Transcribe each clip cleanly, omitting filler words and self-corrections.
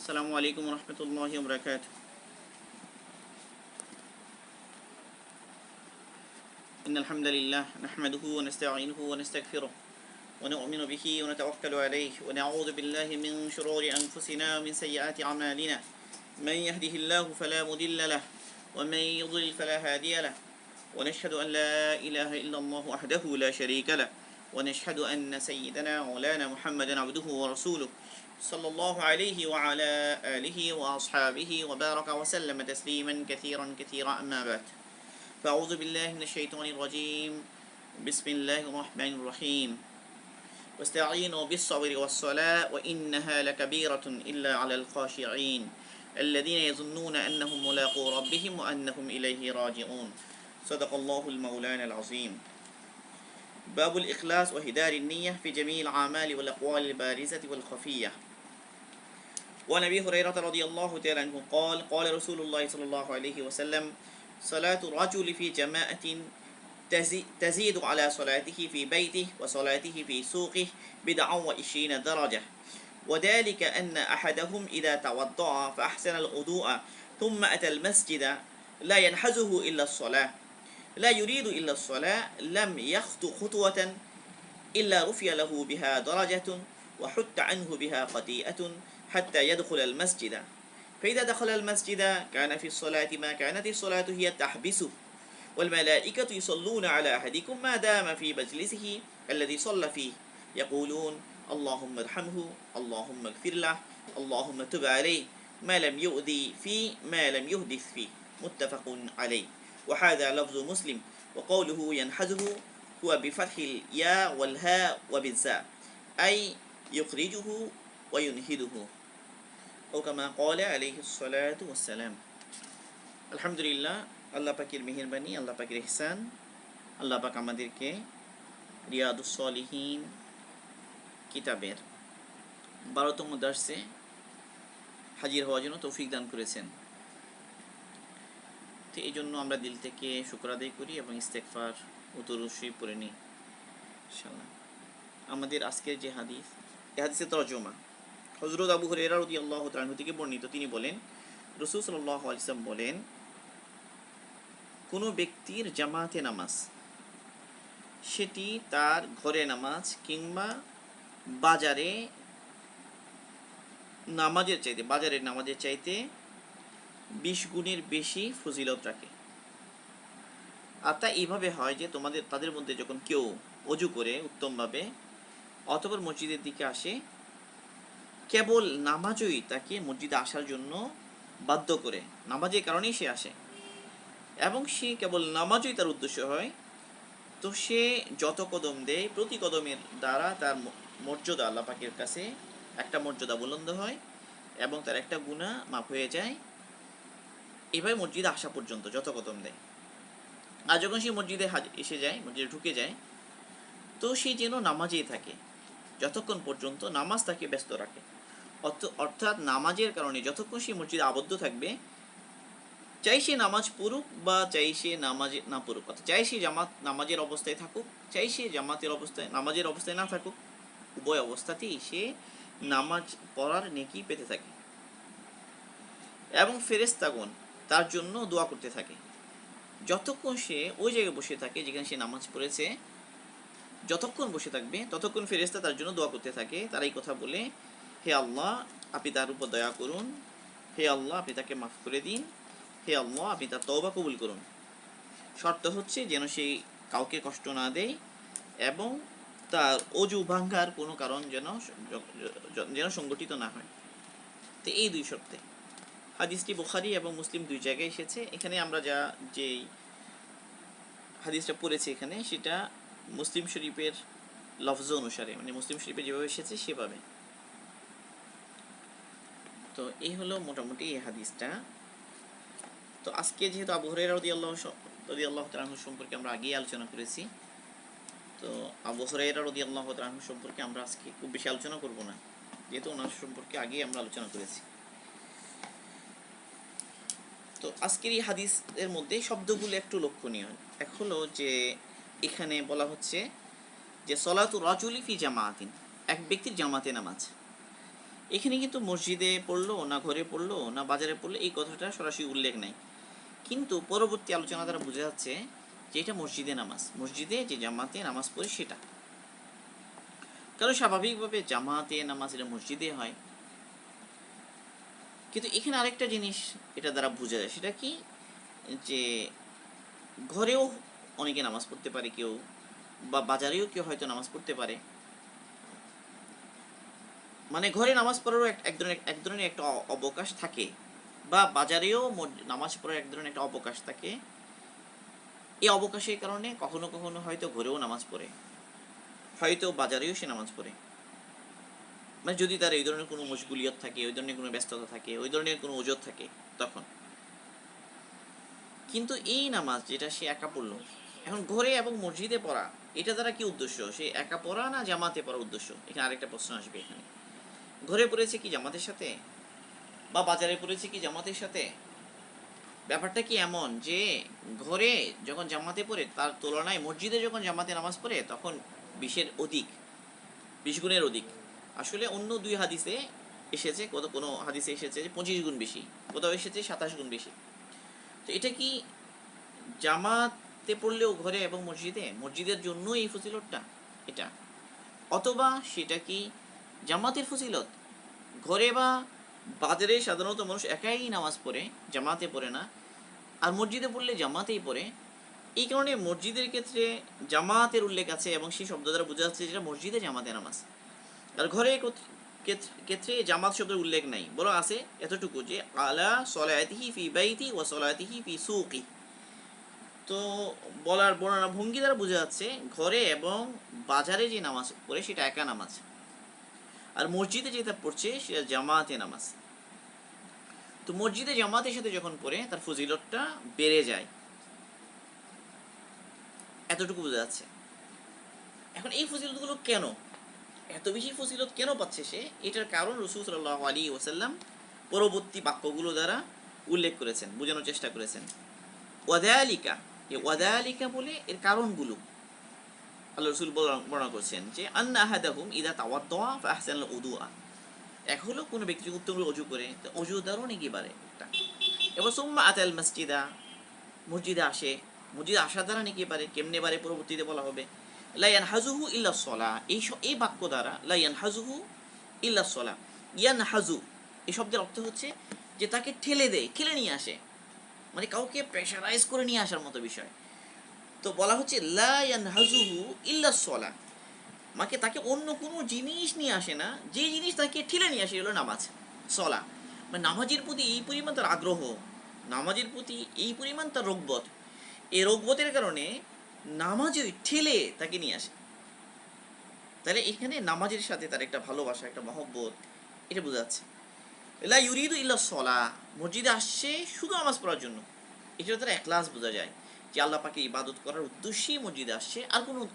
السلام عليكم ورحمة الله وبركاته. إن الحمد لله نحمده ونستعينه ونستغفره ونؤمن به ونتوكل عليه ونعوذ بالله من شرور أنفسنا ومن سيئات أعمالنا. من يهده الله فلا مضل له ومن يضلل فلا هادي له ونشهد أن لا إله إلا الله وحده لا شريك له ونشهد أن سيدنا مولانا محمدا عبده ورسوله صلى الله عليه وعلى آله وأصحابه وبارك وسلم تسليما كثيرا كثيرا أما بعد فأعوذ بالله من الشيطان الرجيم. بسم الله الرحمن الرحيم. واستعينوا بالصبر والصلاة وإنها لكبيرة إلا على الخاشعين الذين يظنون أنهم ملاقو ربهم وأنهم إليه راجعون. صدق الله المولانا العظيم. باب الإخلاص وهدار النية في جميع الأعمال والأقوال البارزة والخفية. وعن أبي هريرة رضي الله تعالى عنه قال قال رسول الله صلى الله عليه وسلم صلاة الرجل في جماعة تزيد على صلاته في بيته وصلاته في سوقه بدعا وعشرين درجة، وذلك أن أحدهم إذا توضأ فأحسن الوضوء ثم أتى المسجد لا ينحزه إلا الصلاة لا يريد إلا الصلاة لم يخطو خطوة إلا رفع له بها درجة وحط عنه بها خطيئة حتى يدخل المسجد، فإذا دخل المسجد كان في الصلاة ما كانت الصلاة هي تحبسه، والملائكة يصلون على أحدكم ما دام في مجلسه الذي صلى فيه يقولون اللهم ارحمه اللهم اغفر له اللهم تب عليه ما لم يؤذي فيه ما لم يحدث فيه. متفق عليه. وهذا لفظ مسلم. وقوله ينحزه هو بفتح الياء والهاء وبالزاء أي يخرجه وينهده أو كما قال عليه الصلاة والسلام. আলহামদুলিল্লাহ, আল্লাহ পাকের মেহেরবানি, আল্লাহ পাকের ইহসান, আল্লাহ পাক আমাদেরকে রিয়াদুস সলিহিন কিতাবের 12তম দার্সে হাজির হওয়ার জন্য তৌফিক দান করেছেন। তো এই জন্য আমরা দিল থেকে শুকর আদায় করি এবং ইস্তেগফার ও দুরূদ শরীফ পড়ে নিই ইনশাআল্লাহ। আমাদের আজকের যে হাদিস, এই হাদিসের তরজমা হযরত আবু হুরায়রা রাদিয়াল্লাহু তাআলা থেকে বর্ণিত। তিনি বলেন, রাসূল সাল্লাল্লাহু আলাইহি ওয়াসাল্লাম বলেন, কোনো ব্যক্তির জামাতে নামাজ, সেটি তার ঘরে নামাজ কিংবা বাজারে বাজারের নামাজের চাইতে 20 গুণের বেশি ফজিলত রাখে। আর তা এইভাবে হয় যে তাদের মধ্যে যখন কেউ অজু করে উত্তমভাবে অতঃপর মসজিদের দিকে আসে, কেবল নামাজই তাকে মসজিদে আসার জন্য বাধ্য করে, নামাজের কারণেই সে আসে এবং সে কেবল নামাজই তার উদ্দেশ্য হয়, তো সে যত কদম দেয় প্রতি কদমের দ্বারা তার মর্যাদা আল্লাহ পাকের কাছে একটা মর্যাদা বুলন্দ হয় এবং তার একটা গুনাহ মাফ হয়ে যায়। এভাবে মসজিদে আসা পর্যন্ত যত কদম দেয়। আর যখন সে মসজিদে এসে যায়, মসজিদে ঢুকে যায়, তো সে যেন নামাজেই থাকে যতক্ষণ পর্যন্ত নামাজ তাকে ব্যস্ত রাখে। অর্থাৎ নামাজের কারণে যতক্ষণ সে মসজিদে আবদ্ধ থাকবে, চাই সে নামাজ পড়ুক বা চাই সে নামাজ না পড়ুক, চাই সে নামাজের অবস্থায় থাকুক, চাই সে নামাজের অবস্থায় না থাকুক, উভয় অবস্থাতেই সে নামাজ পড়ার নেকি পেতে থাকে এবং ফেরেশতাগণ তার জন্য দোয়া করতে থাকে। যতক্ষণ সে ওই জায়গায় বসে থাকে যেখানে সে নামাজ পড়েছে, যতক্ষণ বসে থাকবে ততক্ষণ ফেরেশতা তার জন্য দোয়া করতে থাকে। তারা এই কথা বলে, হে আল্লাহ আপনি তার উপর দয়া করুন, হে আল্লাহ আপনি তাকে মাফ করে দিন, হে আল্লাহ আপনি তার তওবা কবুল করুন। শর্ত হচ্ছে যেন সে কাউকে কষ্ট না দেয় এবং তার অজু ভাঙ্গার কোনো কারণ যেন সংগঠিত না হয়। তো এই দুই শর্তে হাদিসটি বুখারী এবং মুসলিম দুই জায়গায় এসেছে। এখানে আমরা যে হাদিসটা পড়েছি এখানে, সেটা মুসলিম শরীফের লফজ অনুসারে, মানে মুসলিম শরীফে যেভাবে এসেছে সেভাবে। তো এই হলো মোটামুটি এই হাদিসটা। তো আজকে যেহেতু আবু হুরায়রা রাদিয়াল্লাহু তাআলা সম্পর্কে আমরা আগেই আলোচনা করেছি, তো আবু হুরায়রা রাদিয়াল্লাহু তাআলা সম্পর্কে আমরা আজকে খুব বেশি আলোচনা করব না, যেহেতু ওনার সম্পর্কে আগেই আমরা আলোচনা করেছি। তো আজকের এই হাদিসের মধ্যে শব্দগুলো একটু লক্ষণীয়। এক হলো যে এখানে বলা হচ্ছে যে সলাতু রাজুলি ফি জামাআতিন, এক ব্যক্তির জামাতে নামাজ। এখানে কিন্তু মসজিদে পড়লো না ঘরে পড়লো না বাজারে পড়লো এই কথাটা সরাসরি উল্লেখ নাই, কিন্তু পরবর্তী আলোচনা দ্বারা বোঝা যাচ্ছে যে এটা মসজিদে নামাজ, মসজিদে যে জামাতে নামাজ পড়ে সেটা। কারণ স্বাভাবিকভাবে জামাতে নামাজ এটা মসজিদে হয়। কিন্তু এখানে আরেকটা জিনিস এটা দ্বারা বোঝা যায়, সেটা কি, যে ঘরেও অনেকে নামাজ পড়তে পারে কেউ, বা বাজারেও কেউ হয়তো নামাজ পড়তে পারে। মানে ঘরে নামাজ পড়ারও এক ধরনের একটা অবকাশ থাকে, বা বাজারেও নামাজ পড়ার এক ধরনের একটা অবকাশ থাকে। এই অবকাশের কারণে কখনো কখনো হয়তো ঘরেও নামাজ পড়ে, হয়তো বাজারেও সে নামাজ পড়ে। মানে যদি তার এই ধরনের কোনো মশগুলিয়ত থাকে, ওই ধরনের কোনো ব্যস্ততা থাকে, ওই ধরনের কোনো ওজোর থাকে তখন। কিন্তু এই নামাজ যেটা সে একা পড়লো, এখন ঘরে এবং মসজিদে পড়া, এটা দ্বারা কি উদ্দেশ্য, সে একা পড়া না জামাতে পড়ার উদ্দেশ্য? এখানে আরেকটা প্রশ্ন আসবে। এখানে ঘরে পড়েছে কি জামাতের সাথে, বা বাজারে পড়েছে কি জামাতের সাথে? ব্যাপারটা কি এমন যে ঘরে যখন জামাতে পড়ে তার তুলনায় মসজিদে যখন জামাতে নামাজ পড়ে তখন 20-এর অধিক, 20 গুণের অধিক। আসলে অন্য দুই হাদিসে এসেছে, কোনো হাদিসে এসেছে যে 25 গুণ বেশি, কোথাও এসেছে 27 গুণ বেশি। তো এটা কি জামাতে পড়লেও ঘরে এবং মসজিদের জন্য এই ফজিলতটা এটা, অথবা সেটা কি জামাতের ফজিলত? ঘরে বা বাজারে সাধারণত মানুষ একাই নামাজ পড়ে, জামাতে পড়ে না, আর মসজিদে পড়লে জামাতেই পড়ে। এই কারণে মসজিদের ক্ষেত্রে জামাতের উল্লেখ আছে এবং সেই শব্দ দ্বারা বোঝা যাচ্ছে যেটা মসজিদে জামাতে নামাজ। আর ঘরে ক্ষেত্রে জামাত শব্দের উল্লেখ নাই, বরং আছে এতটুকু যে আলা সলাতিহি ফি বাইতি ওয়া সলাতিহি ফি সুকি। তো বলার বর্ণনা ভঙ্গি দ্বারা বোঝা যাচ্ছে ঘরে এবং বাজারে যে নামাজ পড়ে সেটা একা নামাজ, আর মসজিদে যেটা পড়ছে সেটা জামাতে নামাজ। তো মসজিদে জামাতের সাথে যখন পড়ে তার ফজিলতটা বেড়ে যায়, এতটুকু বোঝা যাচ্ছে। এখন এই ফজিলতগুলো কেন, এত বেশি ফজিলত কেন পাচ্ছে সে, এটার কারণ রাসূল সাল্লাল্লাহু আলাইহি ওয়াসাল্লাম পরবর্তী বাক্যগুলো দ্বারা উল্লেখ করেছেন, বোঝানোর চেষ্টা করেছেন। ওয়াদালিকা, এই ওয়াদালিকা বলে এর কারণগুলো আল্লাহ রাসূল বর্ণনা করছেন যে আন্না আহাদাহুম ইযা তাওয়াদ্দা ফাহসানাল উদুআ, এক হলো কোনো ব্যক্তি উত্তম অজু করে, তো অজু দ্বারাও নাকি বাড়ে একটা। এবার সুম্মা আতাল মসজিদা, মসজিদে আসে, মসজিদে আসার দ্বারা নাকি পারে, কেমনে পারে পরবর্তীতে বলা হবে। লা ইয়ানহাজুহু ইল্লা সলা, এই বাক্য দ্বারা লা ইয়ানহাজুহু ইল্লা সলা, ইয়ানহাজু এই শব্দের অর্থ হচ্ছে যে তাকে ঠেলে দেয়, ঠেলে নিয়ে আসে, মানে কাউকে প্রেশারাইজ করে নিয়ে আসার মতো বিষয়। তো বলা হচ্ছে লা ইয়ানহাজুহু ইল্লা সলা, মাকে তাকে অন্য কোনো জিনিস নিয়ে আসে না, যে জিনিস তাকে ঠেলে নিয়ে আসে হলো নামাজ, সলা। মানে নামাজের প্রতি এই পরিমাণ তার আগ্রহ, নামাজের প্রতি এই পরিমাণ তার রগবত, এই রগবতের কারণে নামাজে ঠেলে তাকে নিয়ে আসে। তাহলে এখানে নামাজের সাথে তার একটা ভালোবাসা, একটা মহব্বত, এটা বোঝা যাচ্ছে। লা ইউরিদু ইল্লা সলা, মসজিদে আসছে শুধু নামাজ পড়ার জন্য, এটা তার একলাস বোঝা যায় যে আল্লাহ পাকে ইবাদত করার উদ্দেশ্যেই মসজিদে আসছে,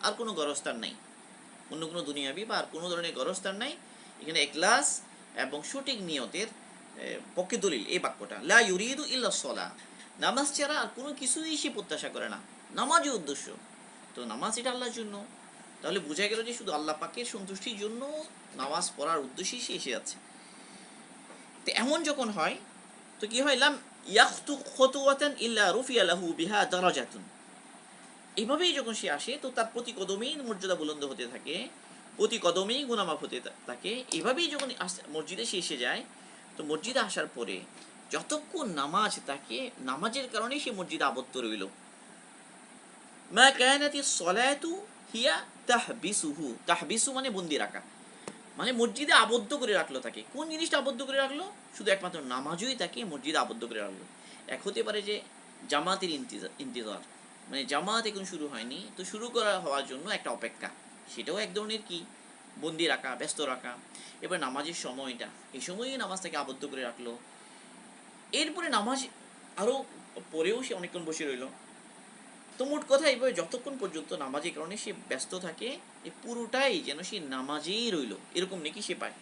আর কোনো গরজ তার নাই, অন্য কোনো দুনিয়াবি বা আর কোনো ধরনের গরজ তার নাই। এখানে একলাস এবং সঠিক নিয়তের পক্ষে দলিল এই বাক্যটা, লা ইউরিদু ইল্লা সলা, নামাজ ছাড়া আর কোনো কিছুই সে প্রত্যাশা করে না, নামাজই উদ্দেশ্য। তো নামাজ এটা আল্লাহর জন্য, তাহলে বোঝা গেল যে শুধু আল্লাহ পাকের সন্তুষ্টির জন্য নামাজ পড়ার উদ্দেশ্যেই সে এসে যাচ্ছে। তো এমন যখন হয় তো কি হয়, লাম ইয়াখতু খুতুওয়াতান ইল্লা রুফিয়া লাহু বিহা দারাজাতুন, এইভাবেই যখন সে আসে তো তার প্রতি কদমেই মর্যাদা বুলন্দ হতে থাকে, প্রতি কদমেই গুনামাফ হতে থাকে। এভাবেই যখন মসজিদে সে এসে যায়, তো মসজিদে আসার পরে যতক্ষণ নামাজ তাকে, নামাজের কারণে সে মসজিদে আবদ্ধ রইল। মা কানাতিস সলাতু হিয়া তাহবিসুহু, তাহবিসু মানে বন্দি রাখা, মানে মসজিদে আবদ্ধ করে রাখলো তাকে। কোন জিনিসটা আবদ্ধ করে রাখলো? শুধু একমাত্র নামাজই তাকে মসজিদে আবদ্ধ করে রাখলো। এক হতে পারে যে জামাতের ইন্তজার, মানে জামাত এখন শুরু হয়নি, তো শুরু করা হওয়ার জন্য একটা অপেক্ষা, সেটাও এক ধরনের কি, বন্দি রাখা, ব্যস্ত রাখা। এবার নামাজের সময়টা, এই সময়ই নামাজ তাকে আবদ্ধ করে রাখলো। এরপরে নামাজ আরও পরেও সে অনেকক্ষণ বসে রইল। তো মোট কথা এইভাবে যতক্ষণ পর্যন্ত নামাজের কারণে সে ব্যস্ত থাকে, এই পুরোটাই যেন সে নামাজেই রইল এরকম নাকি সে পায়।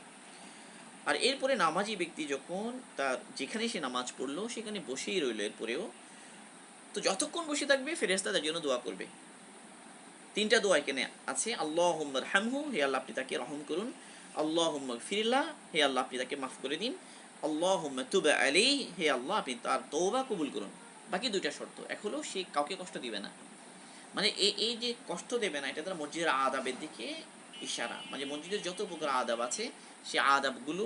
আর এরপরে নামাজি ব্যক্তি যখন তার যেখানে সে নামাজ পড়লো সেখানে বসেই রইল এরপরেও, তো যতক্ষণ বসে থাকবে ফেরেশতা তার জন্য দোয়া করবে। 3টা দোয়া এখানে আছে, আল্লাহুম্মা রহমহু, হে আল্লাহ আপনি তাকে রহম করুন, আল্লাহুম্মা গফিরিল্লাহ, হে আল্লাহ আপনি তাকে মাফ করে দিন। আল্লাহুম্মা তুব আলাইহি, হে আল্লাহ আপনি তার তওবা কবুল করুন। বাকি দুইটা শর্ত, এক হলো সে কাউকে কষ্ট দিবে না, মানে এই যে কষ্ট দেবে না, এটা তারা মসজিদের আদাবের দিকে ইশারা, মানে মসজিদের যত প্রকার আদাব আছে সে আদাবগুলো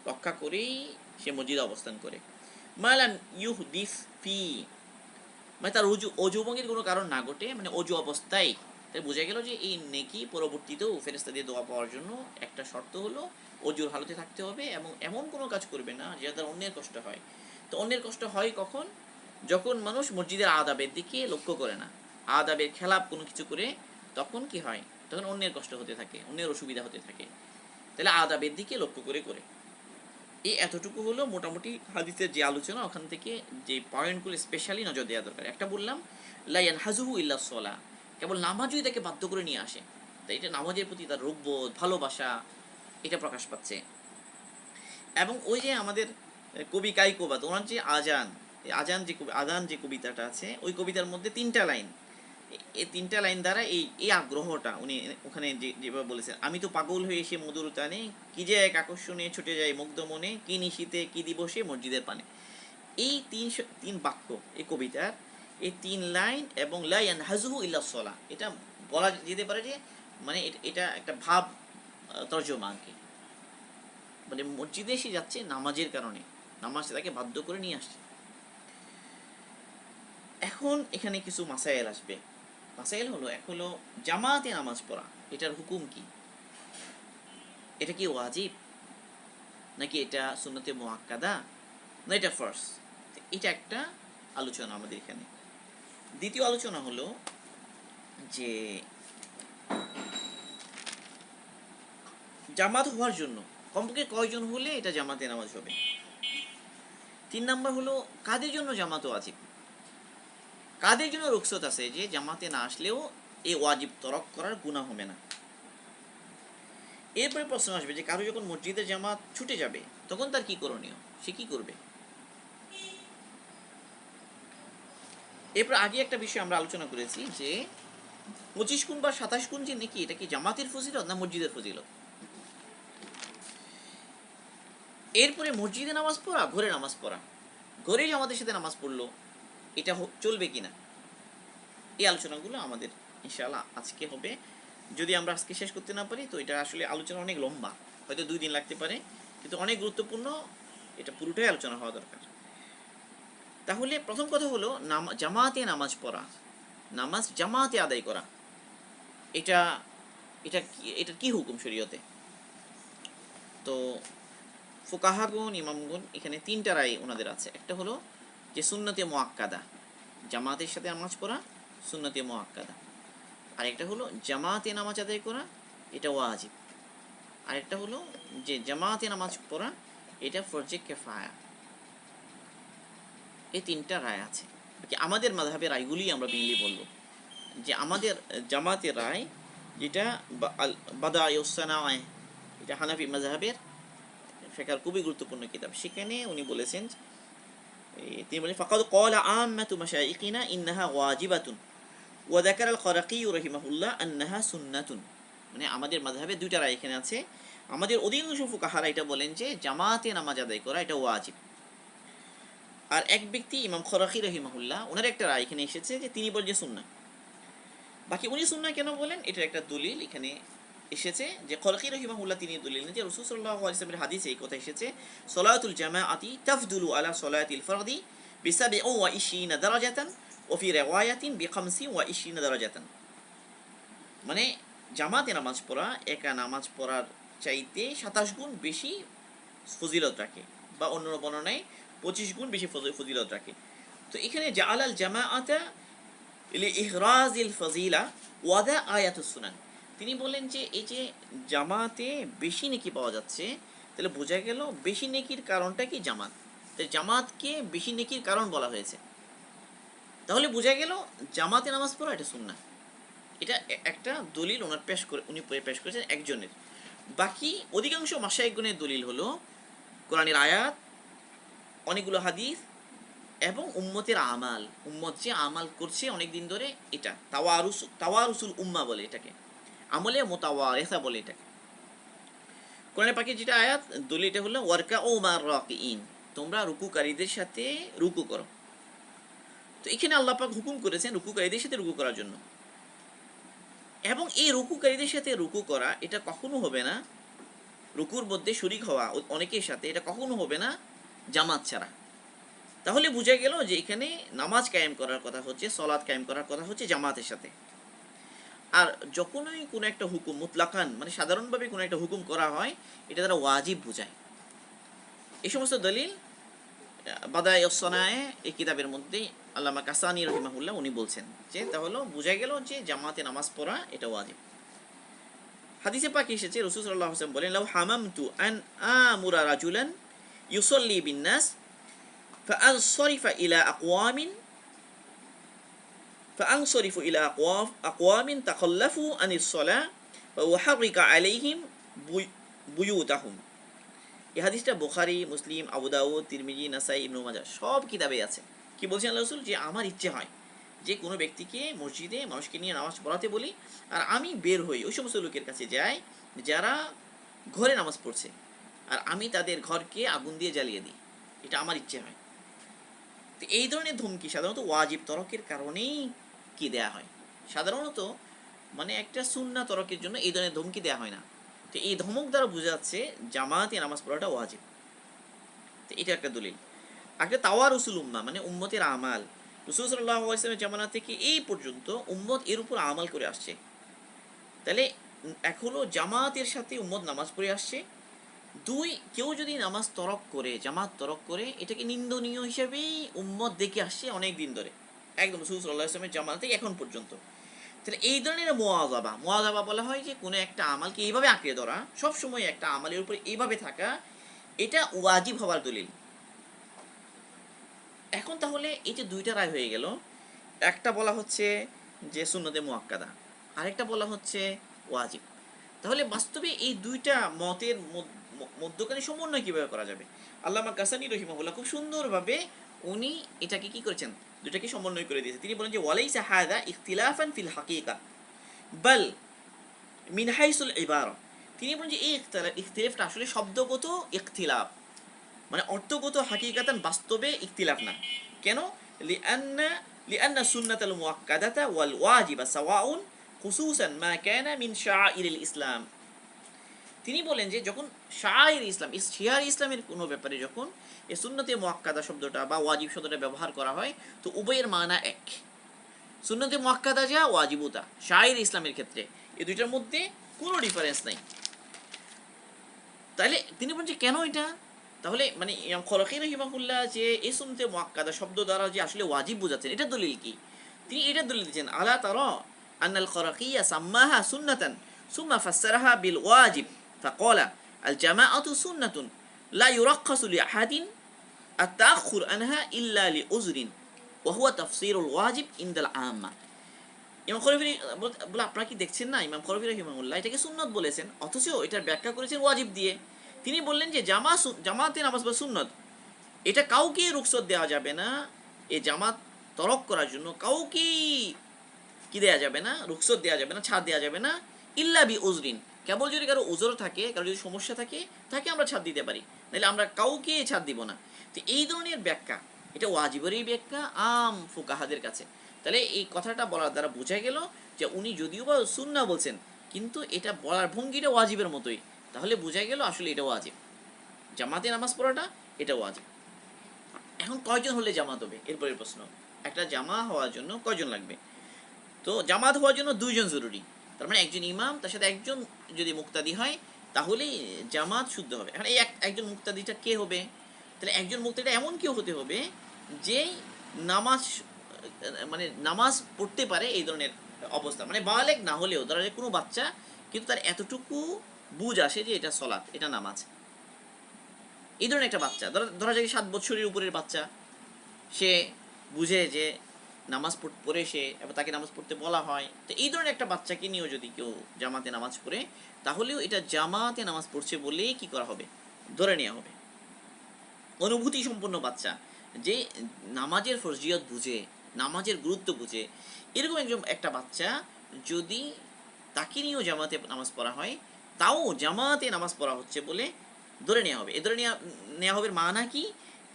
রক্ষা করেই সে মসজিদে অবস্থান করে। মালাম ইউহদিস ফি, মানে তার অজু ভঙ্গের কোনো কারণ না ঘটে, মানে অজু অবস্থায়। তাই বোঝা গেল যে এই নেকি পরবর্তীতেও ফেরেশতা দিয়ে দোয়া পাওয়ার জন্য একটা শর্ত হলো অজুর হালতে থাকতে হবে এবং এমন কোনো কাজ করবে না যেটা তার অন্যের কষ্ট হয়। তো অন্যের কষ্ট হয় কখন? যখন মানুষ মসজিদের আদাবের দিকে লক্ষ্য করে না, আদাবের খেলাপ কোনো কিছু করে, তখন কি হয়? তখন অন্যের কষ্ট হতে থাকে, অন্যের অসুবিধা হতে থাকে। তাহলে আদাবের দিকে লক্ষ্য করে করে এই এতটুকু হলো মোটামুটি হাদিসের যে আলোচনা, ওখান থেকে যে পয়েন্টগুলো স্পেশালি নজর দেওয়া দরকার। একটা বললাম লা ইয়ানহাজুহু ইল্লা সলা, কেবল নামাজই তাকে বাধ্য করে নিয়ে আসে, তাই এটা নামাজের প্রতি তার রূপবোধ, ভালোবাসা, এটা প্রকাশ পাচ্ছে। এবং ওই যে আমাদের কবি কাইকোবাদ, ওনার যে আজান, আজান যে কবিতাটা আছে, ওই কবিতার মধ্যে 3টা লাইন, এই 3টা লাইন দ্বারা এই আগ্রহটা উনি ওখানে যেভাবে বলেছেন, আমি তো পাগল হয়ে এসে মধুর টানে, কি যে এক আকর্ষণে ছুটে যায় মুগ্ধ মনে, কি নিশীতে কি দিবসে মসজিদের পানে। এই তিন বাক্য এই কবিতার, এই 3 লাইন এবং লা ইয়ানহাজুহু ইল্লা সলা, এটা বলা যেতে পারে যে মানে এটা একটা ভাব তর্জমা আর কি। মানে মসজিদে এসে যাচ্ছে নামাজের কারণে, নামাজ তাকে বাধ্য করে নিয়ে আসছে। এখন এখানে কিছু মাসাইল আসবে। মাসাইল হলো, এক হলো জামাতে নামাজ পড়া, এটার হুকুম কি? এটা কি ওয়াজিব, নাকি এটা সুন্নতে মুআক্কাদা, না এটা ফার্স্ট? এটা একটা আলোচনা আমাদের এখানে। দ্বিতীয় আলোচনা হলো যে জামাত হওয়ার জন্য কমপক্ষে কয়জন হলে এটা জামাতে নামাজ হবে। 3 নম্বর হলো কাদের জন্য জামাত ওয়াজিব, কাদের জন্য রুখসত আছে যে জামাতে না আসলেও এই ওয়াজিব তরক করার গুনাহ হবে না। এরপরে প্রশ্ন আসবে যে কারো যখন মসজিদে জামাত ছুটে যাবে তখন তার কি করণীয়, সে কি করবে। এরপর আগে একটা বিষয় আমরা আলোচনা করেছি যে 25 গুণ বা 27 গুণ যে নাকি, এটা কি জামাতের ফজিলত না মসজিদের ফজিলত। এরপরে মসজিদে নামাজ পড়া, ঘরে নামাজ পড়া, ঘরে জামাতের সাথে নামাজ পড়লো, এটা চলবে কিনা, এই আলোচনাগুলো আমাদের ইনশাআল্লাহ আজকে হবে। যদি আমরা আজকে শেষ করতে না পারি তো এটা আসলে আলোচনা অনেক লম্বা, হয়তো 2 দিন লাগতে পারে, কিন্তু অনেক গুরুত্বপূর্ণ, এটা পুরোটাই আলোচনা হওয়া দরকার। তাহলে প্রথম কথা হলো জামাতে নামাজ পড়া, নামাজ জামাতে আদায় করা, এটা এটা কি হুকুম শরীয়তে। তো ফুকাহাগুন ইমামগুন এখানে 3টা রায় ওনাদের আছে। একটা হলো যে সুন্নতে মুআক্কাদা, জামাতের সাথে নামাজ পড়া সুন্নতে মুআক্কাদা। আরেকটা হলো জামাতে নামাজ আদায় করা, এটা ওয়াজিব। আরেকটা হলো যে জামাতে নামাজ পড়া এটা ফরজে কিফায়া। এই 3টা রায় আছে। আমাদের মাযহাবের রায়গুলি আমরা মেইনলি বলবো, যে আমাদের জামাতের রায় যেটা বাদায়ুস সানায়, এটা হানাফি মাযহাবের ফিকহের খুবই গুরুত্বপূর্ণ কিতাব। সেখানে উনি বলেছেন, তিনি বলেন ফাকাদ ক্বালা আম্মাতু মাশায়িখিনা ইন্নাহা ওয়াজিবাতুন ওয়া যাকারা আল খারাকি রাহিমাহুল্লাহ আন্নাহা সুন্নাতুন। মানে আমাদের মাযহাবে 2টা রায় এখানে আছে। আমাদের অধিকাংশ ফুকাহারা এটা বলেন যে জামাতে নামাজ আদায় করা এটা ওয়াজিব। আর এক ব্যক্তি ইমাম খারাকি রাহিমাহুল্লাহ, ওনার একটা রায় এখানে এসেছে যে তিনি বলেন যে সুন্নাহ। বাকি উনি সুন্নাহ কেন বলেন, এটার একটা দলিল এখানে এসেছে যে খারাকি রাহিমাহুল্লাহ তিনি দলিল যে রাসূল সাল্লাল্লাহু আলাইহি ওয়াসাল্লামের হাদিসে এই কথা এসেছে, সালাতুল জামাআতি তাফদুলু আলা সালাতিল ফারদি বি27 দারাজাতান ওয়া ফি রিওয়ায়াতিন বি25 দারাজাতান। মানে জামাতে নামাজ পড়া একা নামাজ পড়ার চাইতে 27 গুণ বেশি ফজিলত রাখে, বা অন্য বর্ণনায় 25 গুণ বেশি ফজিলত রাখে। তো এখানে জাআলাল জামাআতা লিইহরাজিল ফাজিলা ওয়া দা আয়াতুস সুনান, তিনি বলেন যে এই যে জামাতে বেশি নেকি পাওয়া যাচ্ছে, তাহলে বোঝা গেল বেশি নেকির কারণটা কি জামাত, তাই জামাতকে বেশি নেকির কারণ বলা হয়েছে। তাহলে বোঝা গেল জামাতে নামাজ পড়া এটা সুন্নাহ। এটা একটা দলিল ওনার উনি পেশ করেছেন একজনের। বাকি অধিকাংশ মাশায়েখগণের দলিল হলো কোরআনের আয়াত, অনেকগুলো হাদিস এবং উম্মতের আমাল, উম্মত যে আমাল করছে অনেক দিন ধরে, এটা তাওয়ারুসুল উম্মাহ বলে, এটাকে আমলে মুতাওয়ারিসা বলে এটাকে। কোরআনে পাকে যেটা আয়াত দলিলটা হলো ওয়ারকাউ মার রাকিইন, তোমরা রুকুকারীদের সাথে রুকু করো। তো এখানে আল্লাহ পাক হুকুম করেছেন রুকুকারীদের সাথে রুকু করার জন্য, এবং এই রুকুকারীদের সাথে রুকু করা এটা কখনো হবে না, রুকুর মধ্যে শরিক হওয়া অনেকের সাথে এটা কখনো হবে না জামাত ছাড়া। তাহলে বোঝা গেল যে এখানে নামাজ কায়েম করার কথা হচ্ছে, সলাৎ কায়েম করার কথা হচ্ছে জামাতের সাথে। আর যখনই কোনো একটা হুকুম মুতলাকান মানে সাধারণভাবে কোনো একটা হুকুম করা হয়, এটা তারা ওয়াজিব বোঝায়। এই সমস্ত দলিল বাদায়ে এই কিতাবের মধ্যে আল্লামা কাসানি রহিমাহুল্লাহ উনি বলছেন যে তাহলে বোঝা গেল যে জামাতে নামাজ পড়া এটা ওয়াজিব। হাদিসে পাকে এসেছে রাসূল সাল্লাল্লাহু আলাইহি ওয়াসাল্লাম বলেন, লাউ হামামতু আন আমুরা রাজুলান ইউসাল্লি বিন-নাস ফাআনসরিফা ইলা আকওয়ামিন তাখাল্লাফু আনিস-সালাহ ওয়া উহাররিকা আলাইহিম বুয়ুতাহুম। এই হাদিসটা বুখারী, মুসলিম, আবু দাউদ, তিরমিজি, নাসাই, ইবনে মাজাহ সব কিতাবে আছে। কি বলছেন আল্লাহ রাসূল, যে আমার ইচ্ছে হয় যে কোনো ব্যক্তিকে মসজিদে মানুষকে নিয়ে নামাজ পড়াতে বলি, আর আমি বের হই ওই সমস্ত লোকের কাছে যাই যারা ঘরে নামাজ পড়ছে, আর আমি তাদের ঘরকে আগুন দিয়ে জ্বালিয়ে দিই, এটা আমার ইচ্ছে হয়। তো এই ধরনের ধমকি সাধারণত ওয়াজিব তরকের কারণেই কি দেয়া হয়, সাধারণত মানে একটা সুন্নাহ তরকের জন্য এই ধরনের ধমকি দেওয়া হয় না। তো এই ধমক দ্বারা বোঝা যাচ্ছে জামাতে নামাজ পড়াটা ওয়াজিব। তো এটা একটা দলিল। একটা তাওয়ারুসুল উম্মাহ মানে উম্মতের আমাল, রাসূল সাল্লাল্লাহু আলাইহি ওয়াসাল্লামের জামানা থেকে এই পর্যন্ত উম্মত এর উপর আমাল করে আসছে। তাহলে এক হলো জামাতের সাথে উম্মত নামাজ পড়ে আসছে, দুই কেউ যদি নামাজ তরক করে, জামাত তরক করে, এটাকে নিন্দনীয় হিসেবেই উম্মত দেখে আসছে অনেক দিন ধরে, একদম রাসূল সাল্লাল্লাহু আলাইহি ওয়াসাল্লামের জামানা থেকে এখন পর্যন্ত। তাহলে এই ধরনের মুওয়াযাবা বলা হয় যে কোনো একটা আমালকে এইভাবে আঁকড়ে ধরা, সবসময় একটা আমালের উপরে এইভাবে থাকা, এটা ওয়াজিব হওয়ার দলিল। এখন তাহলে এই যে দুইটা রায় হয়ে গেল, একটা বলা হচ্ছে যে সুন্নতে মুআক্কাদা, আরেকটা বলা হচ্ছে ওয়াজিব। তাহলে বাস্তবে এই দুইটা মতের মধ্যখানে সমন্বয় কিভাবে করা যাবে? আল্লামা কাসানি রহিমাহুল্লাহ খুব সুন্দরভাবে উনি এটাকে কি করেছেন, দুটাকে সমন্বয় করে দিয়েছেন। তিনি বলেন যে ওয়ালাইসা হাযা ইখতিলাফান ফিল হাকিকা বাল মিন হাইসুল ইবারা। তিনি বলেন যে এই ইখতিলাফটা আসলে শব্দগত ইখতিলাফ, মানে অর্থগত হাকিকাতান বাস্তবে ইখতিলাফ না। কেন? লিআন্না সুন্নাতাল মুআক্কাদাতা ওয়াল ওয়াজিবা সাওয়াউন খুসুসান মা কানা মিন শাআইরিল ইসলাম। তিনি বলেন যে যখন শাআইর ইসলাম, শিয়ার ইসলামের কোনো ব্যাপারে যখন এই সুন্নতে মুআক্কাদা শব্দটা বা ওয়াজিব শব্দটা ব্যবহার করা হয়, তো উভয়ের মানা এক। সুন্নতে মুআক্কাদা যা, ওয়াজিবু তা। শাআইর ইসলামের ক্ষেত্রে এই দুইটার মধ্যে কোনো ডিফারেন্স নাই। তাহলে তিনি বলেন যে কেন এটা, তাহলে মানে ইমাম খলকি রাহিমাহুল্লাহ যে এই সুন্নতে মুআক্কাদা শব্দ দ্বারা যে আসলে ওয়াজিব বোঝাচ্ছেন, এটা দলিল কি? তিনি এটা দলিল দিচ্ছেন, আলা তারা আন্নাল খলকিয়া সাম্মাহা সুন্নাতান সুম্মা ফাসসারাহা বিল ওয়াজিব ফাকালা আল জামাআতু সুন্নাতুন লা ইউরাক্কাসু লিআহাদিন আত-তাআখুর আনহা ইল্লা লিউযরিন ওয়া হুয়া তাফসীরুল ওয়াজিব ইনদাল আম্মা। ইমাম খলফি বলে আপনারা কি দেখছেন না, ইমাম খলফি রাহিমাহুল্লাহ এটাকে সুন্নত বলেছেন, অথচ এটার ব্যাখ্যা করেছেন ওয়াজিব দিয়ে। তিনি বললেন যে জামাতে নামাজ বা সুন্নত, এটা কাউকে রুখসত দেওয়া যাবে না, এই জামাত তরক করার জন্য কাউকে কি দেওয়া যাবে না, রুখসত দেওয়া যাবে না, ছাড় দেওয়া যাবে না, ইল্লা বি উজরিন, কেবল যদি কারো উজর থাকে, কারো যদি সমস্যা থাকে, তাকে আমরা ছাড় দিতে পারি, নাহলে আমরা কাউকে ছাড় দিব না। তো এই ধরনের ব্যাখ্যা, এটা ওয়াজিবেরই ব্যাখ্যা আম ফুকাহাদের কাছে। তাহলে এই কথাটা বলার দ্বারা বোঝা গেল যে উনি যদিও বা সুন্নাহ বলছেন, কিন্তু এটা বলার ভঙ্গিটা ওয়াজিবের মতোই। তাহলে বোঝা গেল আসলে এটা ওয়াজিব, জামাতে নামাজ পড়াটা এটা ওয়াজিব। এখন কয়জন হলে জামাত হবে, এরপরের প্রশ্ন। একটা জামা হওয়ার জন্য কয়জন লাগবে? তো জামাত হওয়ার জন্য দুইজন জরুরি, তার মানে একজন ইমাম, তার সাথে একজন যদি মুক্তাদি হয়, তাহলেই জামাত শুদ্ধ হবে। এখন এই একজন মুক্তাদিটা কে হবে? তাহলে একজন মুক্তাদিটা এমন কেউ হতে হবে যে নামাজ মানে নামাজ পড়তে পারে, এই ধরনের অবস্থা, মানে বালেগ না হলেও ধরা যায় কোনো বাচ্চা, কিন্তু তার এতটুকু বুঝ আসে যে এটা সলাৎ, এটা নামাজ, এই ধরনের একটা বাচ্চা, ধরা যায় 7 বছরের উপরের বাচ্চা, সে বুঝে যে নামাজ পড়ে সে, এবং তাকে নামাজ পড়তে বলা হয়। তো এই ধরনের একটা বাচ্চাকে নিয়েও যদি কেউ জামাতে নামাজ পড়ে, তাহলেও এটা জামাতে নামাজ পড়ছে বলেই কি করা হবে, ধরে নেওয়া হবে। অনুভূতি সম্পন্ন বাচ্চা, যে নামাজের ফরজিয়ত বুঝে, নামাজের গুরুত্ব বুঝে, এরকম একটা বাচ্চা যদি তাকে নিয়েও জামাতে নামাজ পড়া হয়, তাও জামাতে নামাজ পড়া হচ্ছে বলে ধরে নেওয়া হবে। এ ধরে নেওয়া হবে মানা কি,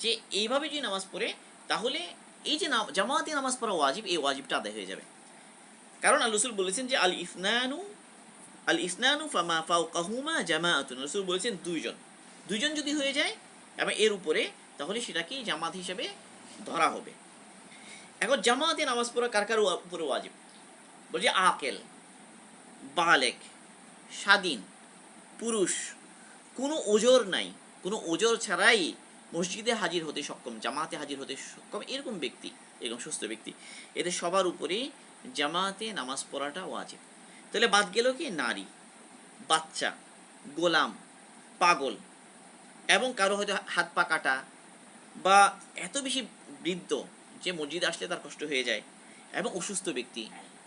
যে এইভাবে যদি নামাজ পড়ে তাহলে এই যে জামাতে নামাজ পড়া ওয়াজিব, এই ওয়াজিবটা আদায় হয়ে যাবে। কারণ আল্লাহ রাসূল বলেছেন যে আল ইসনানু ফামা ফাওকাহুমা জামাআতুন, রাসূল বলেছেন দুইজন যদি হয়ে যায় এবং এর উপরে, তাহলে সেটাকে জামাত হিসেবে ধরা হবে। এখন জামাতে নামাজ পড়া কার কার উপরে ওয়াজিব? বলছে আকেল, বালেক, স্বাধীন পুরুষ, কোনো ওজর নাই, কোনো ওজর ছাড়াই মসজিদে হাজির হতে সক্ষম, জামাতে হাজির হতে সক্ষম এরকম ব্যক্তি, এরকম সুস্থ ব্যক্তি, এদের সবার উপরেই জামাতে নামাজ পড়াটা ওয়াজিব। তাহলে বাদ গেল কি নারী, বাচ্চা, গোলাম, পাগল, এবং কারো হয়তো হাত পা কাটা, বা এত বেশি বৃদ্ধ যে মসজিদে আসলে তার কষ্ট হয়ে যায়, এবং অসুস্থ ব্যক্তি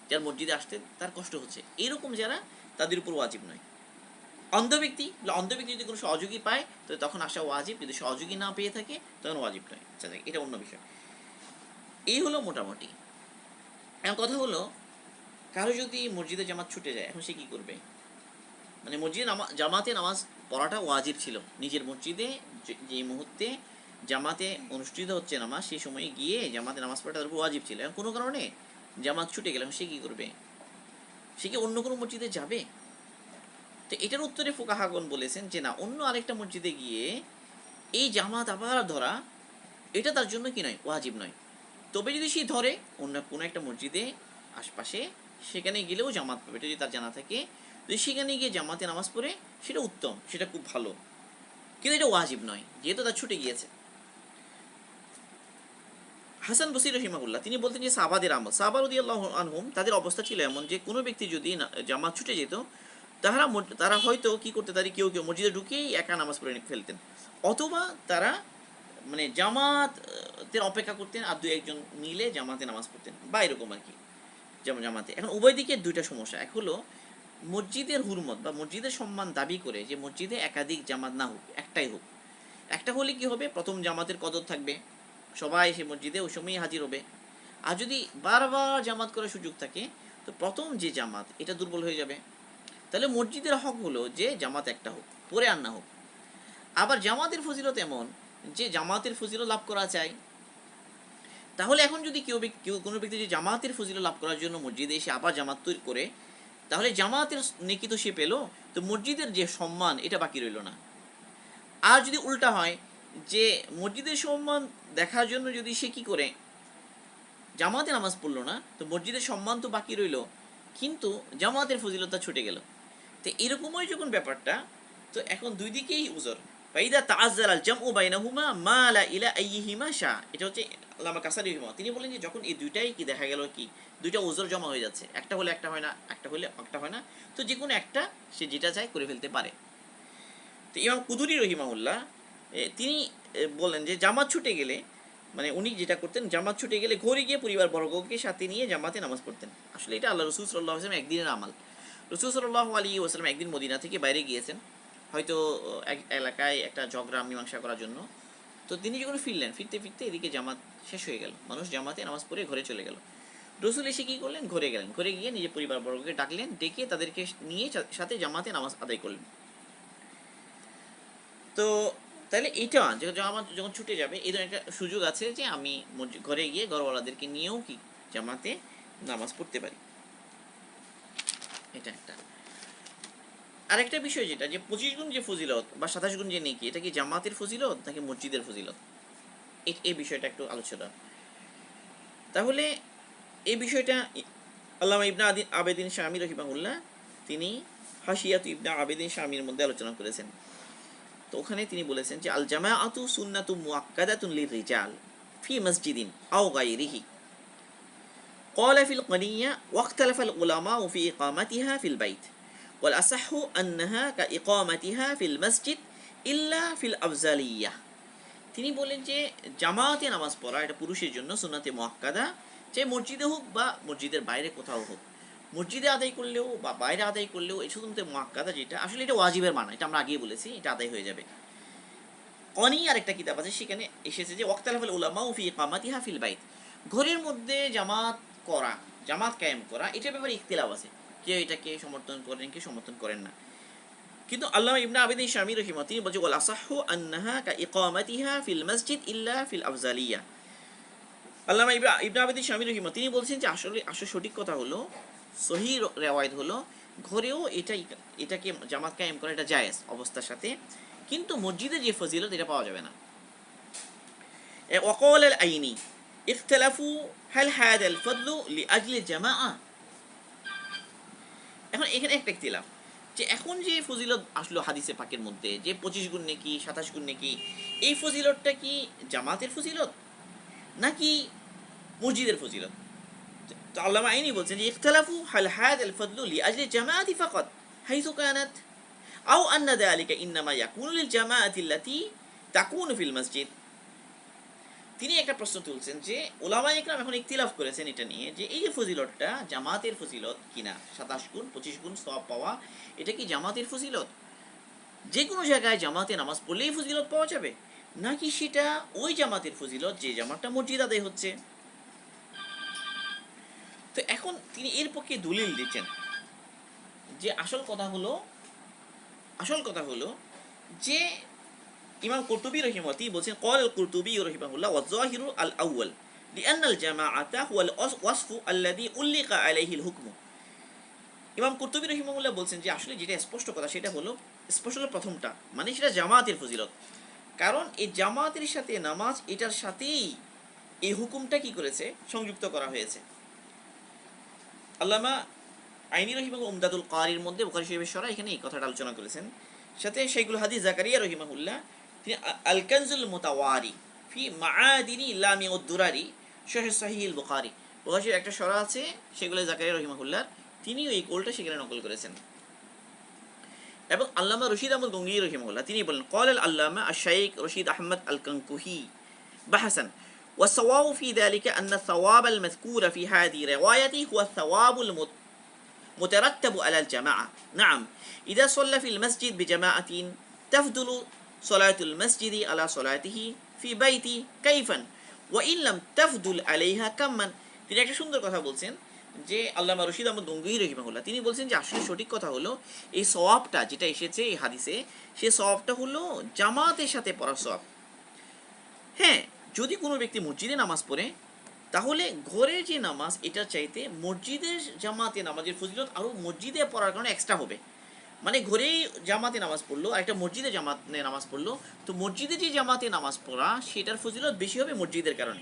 যার মসজিদে আসতে তার কষ্ট হচ্ছে, এরকম যারা, তাদের উপর ওয়াজিব নয়। অন্ধ ব্যক্তি যদি কোনো সহযোগী পায় তো তখন আসা ওয়াজিব, যদি সহযোগী না পেয়ে থাকে তখন ওয়াজিব নয়। আচ্ছা, এটা অন্য বিষয়। এই হলো মোটামুটি। এখন কথা হলো, কারো যদি মসজিদে জামাত ছুটে যায়, এখন সে কী করবে? মানে মসজিদে জামাতে নামাজ পড়াটা ওয়াজিব ছিল, নিজের মসজিদে যে মুহূর্তে জামাতে অনুষ্ঠিত হচ্ছে নামাজ, সেই সময়ে গিয়ে জামাতে নামাজ পড়াটা তার উপর ওয়াজিব ছিল। এখন কোনো কারণে জামাত ছুটে গেলাম, সে কী করবে? সে কি অন্য কোনো মসজিদে যাবে? তো এটার উত্তরে ফুকাহাগণ বলেছেন যে না, অন্য আরেকটা মসজিদে গিয়ে এই জামাত আবার ধরা, এটা তার জন্য কি নয়, ওয়াজিব নয়। তবে যদি সে ধরে অন্য কোনো একটা মসজিদে আশপাশে, সেখানে গেলেও জামাত পাবে, এটা যদি তার জানা থাকে, যদি সেখানে গিয়ে জামাতে নামাজ পড়ে সেটা উত্তম, সেটা খুব ভালো, কিন্তু এটা ওয়াজিব নয়, যেহেতু তার ছুটে গিয়েছে। হাসান বসরি রহিমাহুল্লাহ তিনি বলতেন যে সাহাবাদের আমল, সাহাবা রাদিয়াল্লাহু আনহুম, তাদের অবস্থা ছিল এমন যে কোনো ব্যক্তি যদি জামাত ছুটে যেত, তারা হয়তো কি করতে, তাদের কেউ মসজিদে ঢুকেই একা নামাজ পড়ে ফেলতেন, অথবা তারা মানে জামাতের অপেক্ষা করতেন আর দু একজন মিলে জামাতে নামাজ পড়তেন, বা এরকম আর কি, যেমন জামাতে। এখন উভয় দিকে দুইটা সমস্যা। এক হলো মসজিদের হুরমত বা মসজিদের সম্মান দাবি করে যে মসজিদে একাধিক জামাত না হোক, একটাই হোক। একটা হলে কি হবে, প্রথম জামাতের কদর থাকবে, সবাই সে মসজিদে ওই সময়ই হাজির হবে। আর যদি বারবার জামাত করার সুযোগ থাকে, তো প্রথম যে জামাত এটা দুর্বল হয়ে যাবে। তাহলে মসজিদের হক হলো যে জামাত একটা হোক, পরে আর না হোক। আবার জামাতের ফজিলত এমন যে জামাতের ফজিলত লাভ করা চাই। তাহলে এখন যদি কেউ কোনো ব্যক্তি যে জামাতের ফজিলত লাভ করার জন্য মসজিদে এসে আবার জামাত তৈরি করে, তাহলে জামাতের নেকি তো সে পেল, তো মসজিদের যে সম্মান এটা বাকি রইল না। আর যদি উল্টা হয় যে মসজিদের সম্মান দেখার জন্য যদি সে কি করে জামাতে নামাজ পড়লো না, তো মসজিদের সম্মান তো বাকি রইল, কিন্তু জামাতের ফজিলতটা ছুটে গেল। তো এরকমই যখন ব্যাপারটা, তো এখন দুই দিকেই উজর। ফাইদা তাআজ্জাল আল জামউ বাইনাহুমা মা লা ইলা আইয়িহিমা শা, এটা হচ্ছে আল্লামা কাসারি রহিমাহুল্লাহ তিনি বলেন যে যখন এই দুইটাই কি দেখা গেল কি দুইটা উজর জমা হয়ে যাচ্ছে, একটা হলে একটা হয় না, একটা হলে একটা হয় না, তো যে কোনো একটা সে যেটা চায় করে ফেলতে পারে। তো ইমাম কুদুরি রহিমাহুল্লাহ তিনি বলেন যে জামাত ছুটে গেলে, মানে উনি যেটা করতেন, জামাত ছুটে গেলে ঘরে গিয়ে পরিবার বর্গকে সাথে নিয়ে জামাতে নামাজ পড়তেন। আসলে এটা আল্লাহ রসুল সাল্লাল্লাহু আলাইহি ওয়াসাল্লাম একদিনের আমাল। রসুল সাল্লাল্লাহু আলাইহি ওয়াসাল্লাম একদিন মদিনা থেকে বাইরে গিয়েছেন, হয়তো এক এলাকায় একটা ঝগড়া মীমাংসা করার জন্য। তো তিনি যখন ফিরলেন, ফিরতে ফিরতে এদিকে জামাত শেষ হয়ে গেল, মানুষ জামাতে নামাজ পড়ে ঘরে চলে গেল। রসুল এসে কী করলেন, ঘরে গেলেন, ঘরে গিয়ে নিজের পরিবার বর্গকে ডাকলেন, ডেকে তাদেরকে নিয়ে সাথে জামাতে নামাজ আদায় করলেন। তো তাহলে এইটা আমার যখন ছুটে যাবে, এই ধরনের একটা সুযোগ আছে যে আমি ঘরে গিয়ে ঘরওয়ালাদেরকে নিয়েও কি জামাতে নামাজ পড়তে পারি। এটা একটা। আরেকটা বিষয় যেটা, যে 25 গুণ যে ফজিলত বা 27 গুণ যে নেকি, এটা কি জামাতের ফজিলত নাকি মসজিদের ফজিলত, এই বিষয়টা একটু আলোচনা। তাহলে এই বিষয়টা আল্লামা ইবনে আবেদিন শামী রাহিমাহুল্লাহ তিনি হাশিয়াত ইবনে আবেদিন শামীর মধ্যে আলোচনা করেছেন। তো ওখানে তিনি বলেছেন যে আল জামাআতু সুন্নাতু মুআক্কাদাতুন লিররিজাল ফি মসজিদিন আও গায়রিহি قال في القنية واختلف العلماء في إقامتها في البيت والأصح أنها كإقامتها في المسجد إلا في الأفضلية। তিনি বলেন যে জামাতে নামাজ পড়া এটা পুরুষের জন্য সুন্নাতে মুআক্কাদা, যে মসজিদে হোক বা মসজিদের বাইরে কোথাও হোক, মসজিদে আদায় করলেও বা বাইরে আদায় করলেও এই সুন্নাতে মুআক্কাদা যেটা, আসলে এটা ওয়াজিবের মানা, এটা আমরা আগেই বলেছি, এটা আদায় হয়ে যাবে। কনি আর একটা কিতাব আছে, সেখানে এসেছে যে ওয়াক্তালাফাল উলামাউ ফি ইকামাতিহা ফিল বাইত, ঘরের মধ্যে জামাত কায়েম করা, এটার ব্যাপারে ইখতিলাফ আছে, কেউ এটাকে সমর্থন করেন, কেউ সমর্থন করেন না। কিন্তু আল্লামা ইবনে আবিদিন শামী রাহিমাহুল্লাহ তিনি বলছেন ওয়াল আসাহু আন্নাহা কা ইকামাতিহা ফিল মসজিদ ইল্লা ফিল আফজালিয়া। আল্লামা ইবনে আবিদিন শামী রাহিমাহুল্লাহ তিনি বলছেন যে আসলে সঠিক কথা হলো, সহিহ রিওয়ায়াত হলো ঘরেও এটাকে জামাত কায়েম করা এটা জায়েজ অবস্থার সাথে, কিন্তু মসজিদে যে ফজিলত এটা পাওয়া যাবে না। ওয়াকাল আল আইনি ইখতালাফু হাল হাদা আল ফদলু লিআজলি জামাআ। এখন এখানে একটা ইখতিলাফ যে এখন যে ফজিলত আসলো হাদিসে পাকের মধ্যে যে 25 গুণ নেকি 27 গুণ নেকি, এই ফজিলতটা কি জামাতের ফজিলত নাকি মসজিদের ফজিলত? তো আল্লামা আইনি বলছেন যে ইখতালাফু হাল হাদা আল ফদলু লিআজলি জামাআতি ফাকাত হাইথু কানাত আও আন্না যালিকা ইন্নামা ইয়াকুনু লিল জামাআতি আল্লাতী তাকুনু ফিল মসজিদ। তিনি একটা প্রশ্ন তুলছেন যে উলামায়ে ইকরাম এখন ইখতিলাফ করেছেন এটা নিয়ে যে এই যে ফজিলতটা জামাতের ফজিলত কিনা, 27 গুণ 25 গুণ সওয়াব পাওয়া, এটা কি জামাতের ফজিলত, যে কোনো জায়গায় জামাতে নামাজ পড়লেই ফজিলত পাওয়া যাবে, নাকি সেটা ওই জামাতের ফজিলত যে জামাতটা মসজিদ আদায় হচ্ছে? তো এখন তিনি এর পক্ষে দলিল দিচ্ছেন যে আসল কথা হলো যে ইমাম কুরতুবী রাহিমাহুল্লাহ তিনি বলছেন ক্বাল আল কুরতুবী রাহিমাহুল্লাহ ওয়া যাহিরু আল আউয়াল লিআন্না আল জামাআতা হুয়া আল ওয়াসফু আল্লাযী উল্লিকা আলাইহি আল হুকম। ইমাম কুরতুবী রাহিমাহুল্লাহ বলছেন যে আসলে যেটা স্পষ্ট কথা সেটা হলো প্রথমটা, মানে সেটা জামাতের ফজিলত, কারণ এই জামাতের সাথে নামাজ এটার সাথেই এই হুকুমটা কি করেছে সংযুক্ত করা হয়েছে। আল্লামা আইনি রাহিমাহুল্লাহ উমদাতুল কারির মধ্যে বুখারী শরীফের শরহ এখানে এই কথাটা আলোচনা করেছেন। সাথে শাইখুল হাদিস জাকারিয়া রাহিমাহুল্লাহ তিনি আল কানজুল মুতাওয়ারি ফি মাআদিনি লামি ওয়াদ দুরারি শরহ সহিহ আল বুখারী, বুখারীর একটা শরহ আছে সেগুলো জাকারিয়া রাহিমাহুল্লাহ তিনি এই কোলটা সেখানে নকল করেছেন। এবং আল্লামা রশিদ আহমদ গঙ্গোহী রাহিমাহুল্লাহ তিনি বলেন ক্বাল আল আল্লামা আশ-শাইখ রশিদ আহমদ আল কানকুহি বাহসান والصواب في ذلك أن الثواب المذكور في هذه الرواية هو الثواب مترتب على الجماعة. نعم إذا صلى في المسجد بجماعة تفضل صلاة المسجد على صلاته في بيتي كيفا وإن لم تفضل عليها كما। তিনি একটা সুন্দর কথা বলছেন যে আল্লামা রশিদ আহমদ গঙ্গোহী রাহিমাহুল্লাহ তিনি বলছেন যে আসলে সঠিক কথা হলো এই সওয়াবটা যেটা এসেছে এই হাদিসে সেই সওয়াবটা হলো জামাতের সাথে পড়ার সওয়াব। হ্যাঁ, যদি কোনো ব্যক্তি মসজিদে নামাজ পড়ে তাহলে ঘরে যে নামাজ এটার চাইতে মসজিদের জামাতে নামাজের ফজিলত আরও মসজিদে পড়ার কারণে এক্সট্রা হবে। মানে ঘরেই জামাতে নামাজ পড়লো আর একটা মসজিদে জামাতে নামাজ পড়লো, তো মসজিদে যে জামাতে নামাজ পড়া সেটার ফজিলত বেশি হবে মসজিদের কারণে।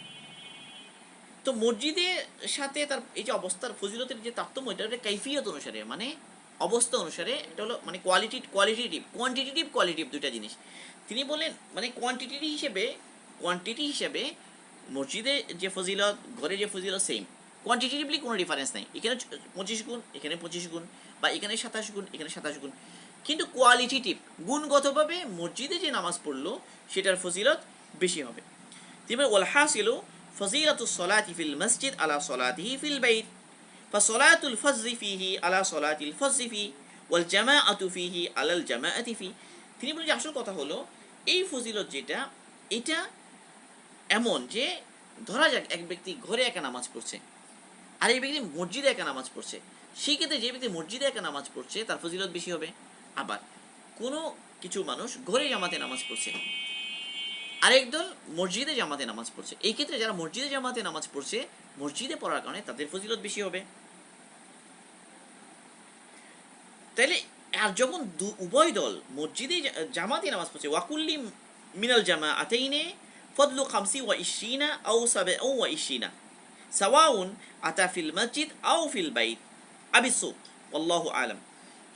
তো মসজিদের সাথে তার এই যে অবস্থার ফজিলতের যে তারতম্য এটা একটা কাইফিয়ত অনুসারে, মানে অবস্থা অনুসারে এটা হলো মানে কোয়ান্টিটিভ দুইটা জিনিস। তিনি বলেন মানে কোয়ান্টিটি হিসেবে মসজিদে যে ফজিলত ঘরে যে ফজিলত সেম, কোয়ান্টিটিভলি কোনো ডিফারেন্স নাই, এখানে 25 গুণ এখানে 25 গুণ বা এখানে 27 গুণ এখানে 27 গুণ, কিন্তু কোয়ালিটিটিভ গুণগতভাবে মসজিদে যে নামাজ পড়লো সেটার ফজিলত বেশি হবে। তিনি ওয়াল হাসিলু ফজিলাতুস সালাতি ফিল মসজিদ আলা সালাতিহি ফিল বাইত ফাসালাতুল ফজরি ফিহি আলা সালাতিল ফজরি ফি ওয়াল জামাআতু ফিহি আলাল জামাআতি ফি। তিনি বলেন যে আসল কথা হলো এই ফজিলত যেটা এটা এমন যে ধরা যাক এক ব্যক্তি ঘরে একা নামাজ পড়ছে আর এই ব্যক্তি মসজিদে একা নামাজ পড়ছে, সেই ক্ষেত্রে যে ব্যক্তি মসজিদে একা নামাজ পড়ছে তার ফজিলত বেশি হবে। আবার কোনো কিছু মানুষ ঘরে জামাতে নামাজ পড়ছে আরেক দল মসজিদে জামাতে নামাজ পড়ছে, এই ক্ষেত্রে যারা মসজিদে জামাতে নামাজ পড়ছে মসজিদে পড়ার কারণে তাদের ফজিলত বেশি হবে। তাইলে আর যখন উভয় দল মসজিদে জামাতে নামাজ পড়ছে ওয়াকুল্লি মিনাল জামাআতাইনে ফদলু 25 আও 27 সাওয়াউন আতা ফিল মসজিদ আও ফিল বাইত আবিস সুক আল্লাহু আলাম।